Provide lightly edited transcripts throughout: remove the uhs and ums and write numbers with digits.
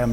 m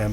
m।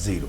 0।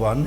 1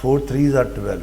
4 3s are 12,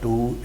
2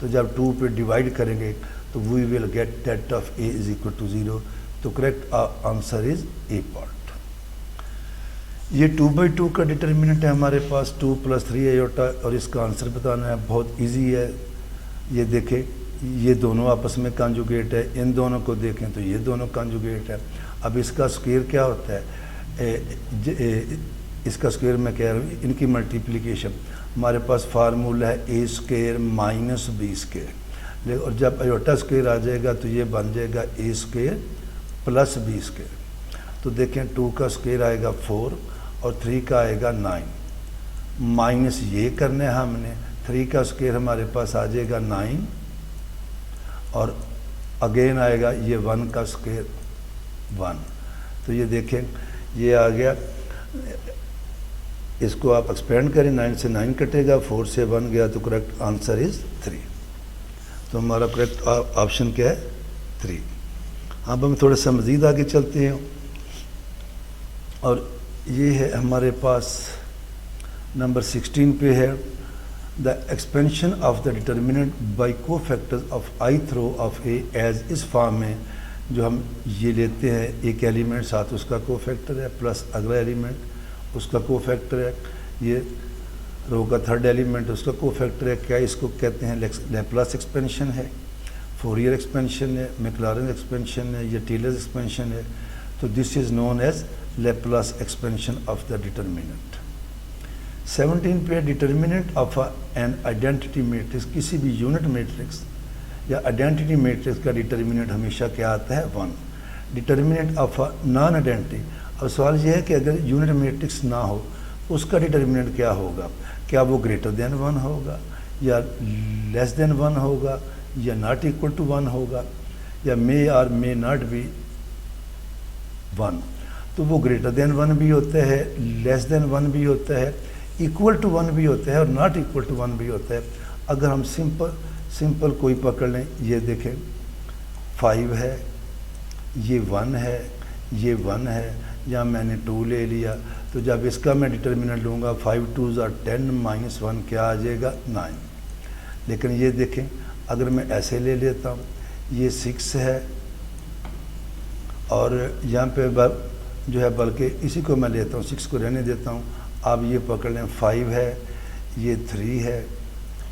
تو جب 2 پہ ڈیوائڈ کریں گے تو we will get det of A is equal to 0. تو correct answer is A part. یہ 2/2 کا ڈٹرمنٹ ہے ہمارے پاس 2 + 3 ایوٹا, اور اس کا آنسر بتانا ہے. بہت ایزی ہے. یہ دیکھیں یہ دونوں آپس میں کانجوگیٹ ہے, ان دونوں کو دیکھیں تو یہ دونوں کانجوگیٹ ہے. اب اس کا اسکوئر کیا ہوتا ہے, اس کا اسکوئر میں کہہ رہا ہوں ان کی ملٹیپلیکیشن. ہمارے پاس فارمولہ ہے a² - b², اور جب ایوٹا اسکوئر آ جائے گا تو یہ بن جائے گا a² + b². تو دیکھیں 2 کا اسکوئر آئے گا 4 اور 3 کا آئے گا 9, مائنس یہ کرنا ہے ہم نے. 3 کا اسکوئر ہمارے پاس آ جائے گا 9, اور اگین آئے گا یہ 1 کا اسکوئر 1. تو یہ دیکھیں یہ آ گیا. اس کو آپ ایکسپینڈ کریں, 9 سے 9 کٹے گا, 4 سے 1 گیا, تو کریکٹ آنسر از 3. تو ہمارا کریکٹ آپشن کیا ہے 3. اب ہم تھوڑا سا مزید آگے چلتے ہیں, اور یہ ہے ہمارے پاس نمبر 16 پہ ہے the expansion of the determinant by cofactors of ith row of A as اس فارم میں. جو ہم یہ لیتے ہیں ایک ایلیمنٹ ساتھ اس کا کو فیکٹر ہے پلس اگلا ایلیمنٹ اس کا کو فیکٹر ہے, یہ رو کا تھرڈ ایلیمنٹ اس کا کو فیکٹر ہے. کیا اس کو کہتے ہیں لیپلاس ایکسپینشن ہے, فورئر ایکسپینشن ہے, میکلارن ایکسپینشن ہے, یا ٹیلرز ایکسپینشن ہے. تو this is known as Laplace expansion of the determinant. 17 پہ determinant of an identity matrix, کسی بھی یونٹ میٹرکس یا آئیڈینٹی میٹرکس کا ڈٹرمنٹ ہمیشہ کیا آتا ہے 1. Determinant of non identity. اب سوال یہ ہے کہ اگر یونٹ میٹرکس نہ ہو اس کا ڈٹرمنٹ کیا ہوگا, کیا وہ گریٹر دین 1 ہوگا, یا لیس دین 1 ہوگا, یا ناٹ ایکول ٹو 1 ہوگا, یا مے اور مے ناٹ بی 1. تو وہ گریٹر دین 1 بھی ہوتا ہے, لیس دین 1 بھی ہوتا ہے, ایکول ٹو 1 بھی ہوتا ہے, اور ناٹ ایکول ٹو 1 بھی ہوتا ہے. اگر ہم سمپل کوئی پکڑ لیں, یہ دیکھیں 5 ہے, یہ 1 ہے, یہ 1 ہے, یا میں نے 2 لے لیا. تو جب اس کا میں ڈٹرمنٹ لوں گا 5 2s are 10 - 1 کیا آ جائے گا 9. لیکن یہ دیکھیں اگر میں ایسے لے لیتا ہوں, یہ 6 ہے, اور یہاں پہ جو ہے بلکہ اسی کو میں لیتا ہوں, 6 کو رہنے دیتا ہوں. آپ یہ پکڑ لیں 5 ہے, یہ 3 ہے,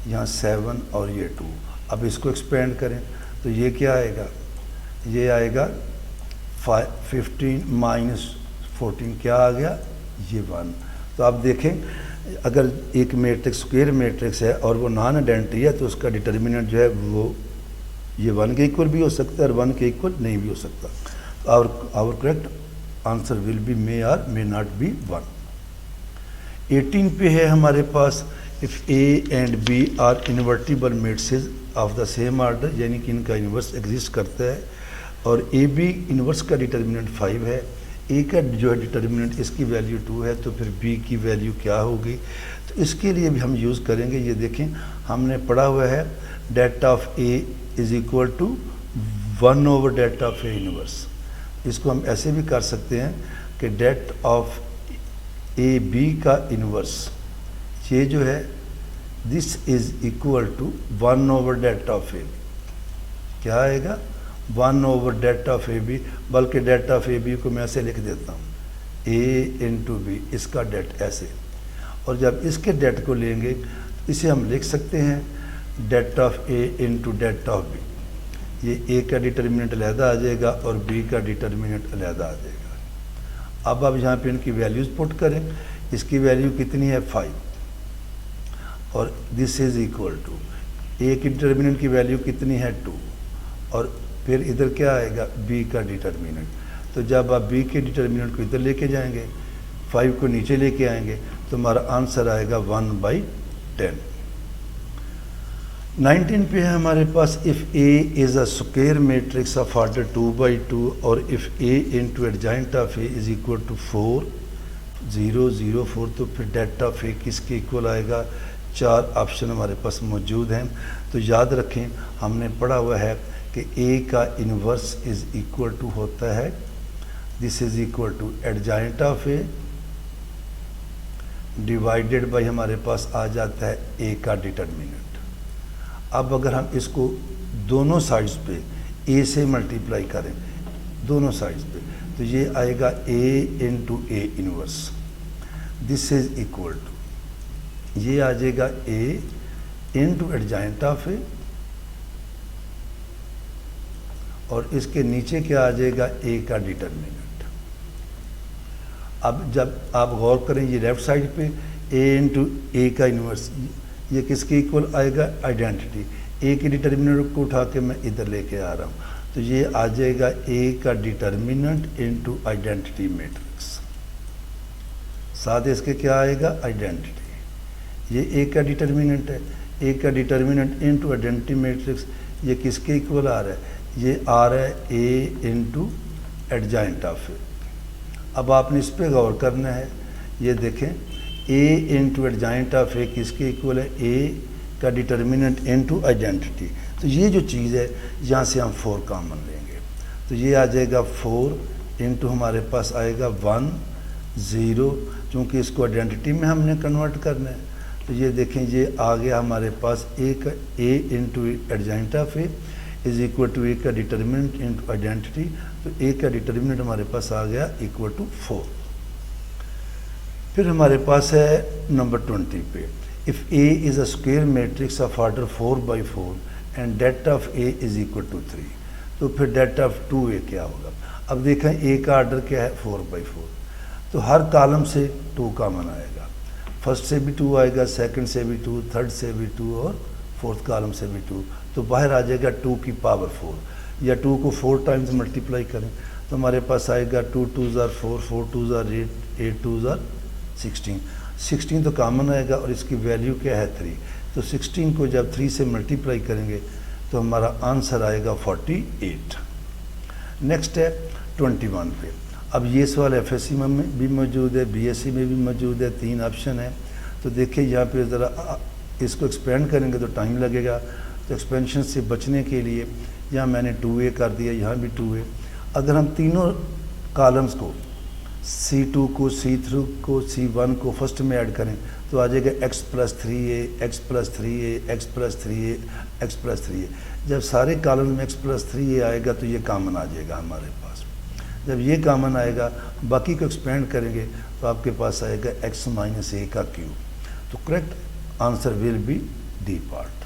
یہاں 7 اور یہ 2. اب اس کو ایکسپینڈ کریں تو یہ کیا آئے گا, یہ آئے گا 15 - 14 کیا آ گیا, یہ 1. تو آپ دیکھیں اگر ایک میٹرکس اسکوئر میٹرکس ہے اور وہ نان آئیڈینٹی ہے تو اس کا ڈٹرمنٹ جو ہے وہ یہ 1 کے ایکول بھی ہو سکتا ہے اور 1 کے ایکول نہیں بھی ہو سکتا. آور کریکٹ آنسر ول بی مے اور مے ناٹ بی 1. 18 پہ ہے ہمارے پاس if A and B are invertible matrices of the same order, یعنی کہ ان کا انورس ایگزسٹ کرتا ہے, اور اے بی انورس کا ڈٹرمنٹ 5 ہے, اے کا جو ہے ڈٹرمنٹ اس کی ویلیو 2 ہے, تو پھر بی کی ویلیو کیا ہوگی. تو اس کے لیے بھی ہم یوز کریں گے. یہ دیکھیں ہم نے پڑھا ہوا ہے det of A is equal to 1 det of A inverse. اس کو ہم ایسے بھی کر سکتے ہیں کہ ڈیٹ آف اے بی کا انورس یہ جو ہے this is equal to 1 det of A B. کیا آئے گا 1 ڈیٹ آف اے بی, بلکہ ڈیٹ آف اے بی کو میں ایسے لکھ دیتا ہوں اے انٹو بی, اس کا ڈیٹ ایسے. اور جب اس کے ڈیٹ کو لیں گے اسے ہم لکھ سکتے ہیں date of A into date of B. یہ اے کا ڈٹرمنٹ علیحدہ آ جائے گا اور بی کا ڈٹرمنٹ علیحدہ آ جائے گا. اب آپ یہاں پہ ان کی ویلیوز پٹ کریں. اس کی ویلیو کتنی ہے 5, اور دس از اکول ٹو اے کی ڈٹرمنٹ کی ویلیو کتنی ہے 2, اور پھر ادھر کیا آئے گا بی کا ڈٹرمنٹ. تو جب آپ بی کے ڈٹرمنٹ کو ادھر لے کے جائیں گے 5 کو نیچے لے کے آئیں گے تو ہمارا آنسر آئے گا 1/10. 19 پہ ہے ہمارے پاس if A is a square matrix of order 2/2 اور if A into adjoint of A is equal to 4 0 0 4 تو پھر ڈیٹ آف اے کس کے ایکول آئے گا. 4 آپشن ہمارے پاس موجود ہیں. تو یاد رکھیں ہم نے پڑھا ہوا ہے کہ A کا انورس از ایکول ٹو ہوتا ہے this is equal to adjoint of A divided by ہمارے پاس آ جاتا ہے A کا ڈٹرمنٹ. اب اگر ہم اس کو دونوں سائڈز پہ اے سے ملٹیپلائی کریں دونوں سائڈز پہ تو یہ آئے گا A into A inverse, this is equal to یہ آ جائے گا اے انٹو ایڈجائنٹ آف اے، اور اس کے نیچے کیا آ جائے گا اے کا ڈیٹرمنٹ۔ اب جب آپ غور کریں یہ لیفٹ سائڈ پہ اے انٹو اے کا انورس یہ کس کے ایکول آئے گا؟ آئیڈینٹی، اے کے ڈیٹرمنٹ کو اٹھا کے میں ادھر لے کے آ رہا ہوں تو یہ آ جائے گا اے کا ڈیٹرمنٹ انٹو آئیڈینٹی میٹرکس، ساتھ اس کے کیا آئے گا؟ آئیڈینٹی، یہ اے کا ڈیٹرمنٹ ہے، اے کا ڈیٹرمنٹ انٹو آئیڈینٹی میٹرکس یہ کس کے ایکول آ رہا ہے؟ یہ آ رہا ہے اے انٹو ایڈجائنٹ آف اے۔ اب آپ نے اس پہ غور کرنا ہے، یہ دیکھیں اے انٹو ایڈجائنٹ آف اے کس کے ایکول ہے؟ اے کا ڈیٹرمنٹ انٹو آئیڈینٹی، تو یہ جو چیز ہے یہاں سے ہم 4 کامن لیں گے تو یہ آ جائے گا 4 انٹو ہمارے پاس آئے گا 1 0، چونکہ اس کو آئیڈینٹی میں ہم نے کنورٹ کرنا ہے تو یہ دیکھیں یہ آ گیا ہمارے پاس A into adjoint of A is equal to A کا ڈیٹرمنٹ انٹو آئیڈینٹی، تو اے کا ڈیٹرمنٹ ہمارے پاس آ گیا ایکول ٹو 4۔ پھر ہمارے پاس ہے نمبر 20 پہ if A is a square matrix of order 4x4 and det of A is equal to 3 تو پھر det of 2A کیا ہوگا؟ اب دیکھیں A کا آرڈر کیا ہے 4x4 تو ہر کالم سے 2 کامن آئے گا، فرسٹ سے بھی 2 آئے گا، سیکنڈ سے بھی 2، تھرڈ سے بھی 2 اور فورتھ کالم سے بھی 2، تو باہر آ جائے گا 2 کی پاور 4 یا 2 کو 4 ٹائمز ملٹیپلائی کریں تو ہمارے پاس آئے گا 2 2s are 4 4 2s are 8 8 2s are 16 تو کامن آئے گا اور اس کی ویلیو کیا ہے 3، تو 16 کو جب 3 سے ملٹیپلائی کریں گے تو ہمارا آنسر آئے گا 48۔ نیکسٹ ہے 21 پہ، اب یہ سوال ایف ایس سی میں بھی موجود ہے، بی ایس سی میں بھی موجود ہے، 3 آپشن ہیں تو دیکھیں یہاں پہ ذرا اس کو ایکسپینڈ کریں گے تو ٹائم لگے گا، تو ایکسپینشن سے بچنے کے لیے یہاں میں نے 2A کر دیا، یہاں بھی 2A۔ اگر ہم تینوں کالمز کو C2 کو C3 کو C1 کو فرسٹ میں ایڈ کریں تو آ جائے گا x + 3a x + 3a x + 3a x + 3a، جب سارے کالم میں x + 3a آئے گا تو یہ کامن آ جائے گا ہمارے پاس، جب یہ کامن آئے گا باقی کو ایکسپینڈ کریں گے تو آپ کے پاس آئے گا x - a کا کیوب، تو correct answer will B D part.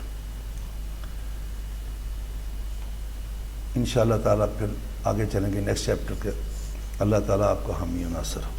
انشاءاللہ تعالیٰ پھر آگے چلیں گے نیکسٹ چیپٹر کے، اللہ تعالیٰ آپ کو حامی و ناصر ہو۔